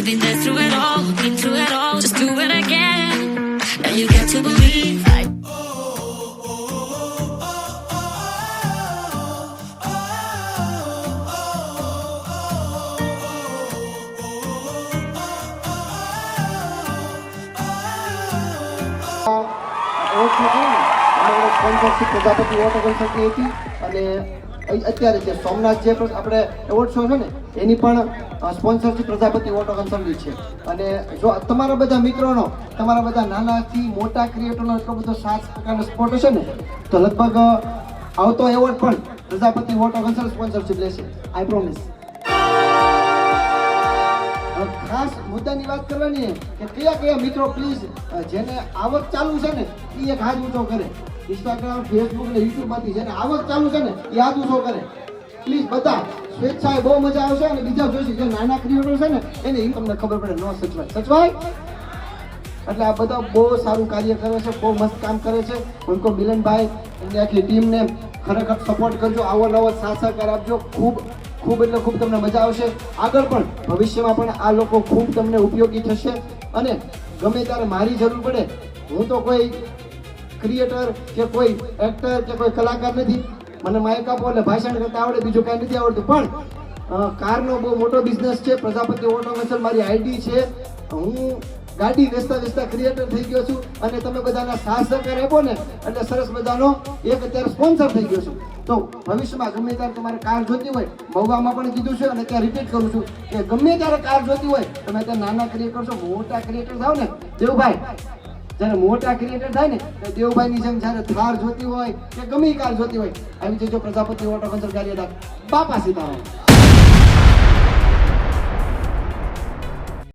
We've been there through it all, been through it all. Just do it again. Now you got to believe. Sponsorship Prajapati water કન્સલ્ટની હતી અને અત્યારે જે સોમનાથ જે આપણે એવોર્ડ શો છે ને એની પણ સ્પોન્સરશિપ પ્રજાપતિ વોટર કન્સલ્ટની છે. અને જો તમારા બધા મિત્રોનો, તમારા બધા નાનાથી મોટા ક્રિએટરનો એટલો બધો 7 સપોર્ટ હશે ને તો લગભગ આવતો એવોર્ડ પણ પ્રજાપતિ વોટર કન્સલ્ટ સ્પોન્સરશિપ લેશે. આઈ પ્રોમિસ. ખાસ મુદ્દાની વાત કરવાની કે કયા કયા મિત્રો પ્લીઝ જેને આવક ચાલુ છે ને એ એક હાથ ઊંચો કરે. ઇન્સ્ટાગ્રામ, ફેસબુક ને યુટ્યુબ માંથી જેને આવક ચાલુ છે ને એ હાથ ઊંચો કરે પ્લીઝ. બધા સ્વેચ્છાએ બહુ મજા આવશે. અને બીજા જોઈશે જે નાના ક્રિએટર છે ને એને એ તમને ખબર પડે ન સચવાય. એટલે આ બધા બહુ સારું કાર્ય કરે છે, બહુ મસ્ત કામ કરે છે. ઉनको મિલનભાઈ એમની આખી ટીમને ખરેખર સપોર્ટ કરજો, આવો નવો સાથ સહકાર આપજો. ખૂબ એટલે ખૂબ તમને મજા આવશે. આગળ પણ ભવિષ્યમાં પણ આ લોકો ખૂબ તમને ઉપયોગી થશે. અને ગમે ત્યારે મારી જરૂર પડે, હું તો કોઈ ક્રિએટર કે કોઈ એક્ટર કે કોઈ કલાકાર નથી. મને માઇક આપો એટલે ભાષણ કરતા આવડે, બીજું કાંઈ નથી આવડતું. પણ કારનો બહુ મોટો બિઝનેસ છે. પ્રજાપતિ ઓટોમેશન મારી આઈડી છે. હું ગાડી વેચતા ક્રિએટર થઈ ગયો છું. અને તમે બધાના સાથ સહકાર આપો ને એટલે સરસ મજાનો એક અત્યારે સ્પોન્સર થઈ ગયો છું. તો ભવિષ્યમાં ગમે ત્યારે તમારે કાર જોતી હોય, મહુવામાં પણ કીધું છે અને ત્યાં રિપીટ કરું છું કે ગમે ત્યારે કાર જોતી હોય તમે ત્યાં નાના ક્રિએટર છો, મોટા ક્રિએટર થાવ ને દેવભાઈ, જ્યારે મોટા ક્રિએટર થાય ને તો દેવભાઈની જેમ જ્યારે થાર જોતી હોય કે ગમે કાર જોતી હોય આવી જજો પ્રજાપતિ ઓટો કન્સલ્ટ કાર્યદા. બાપા સીતારામ.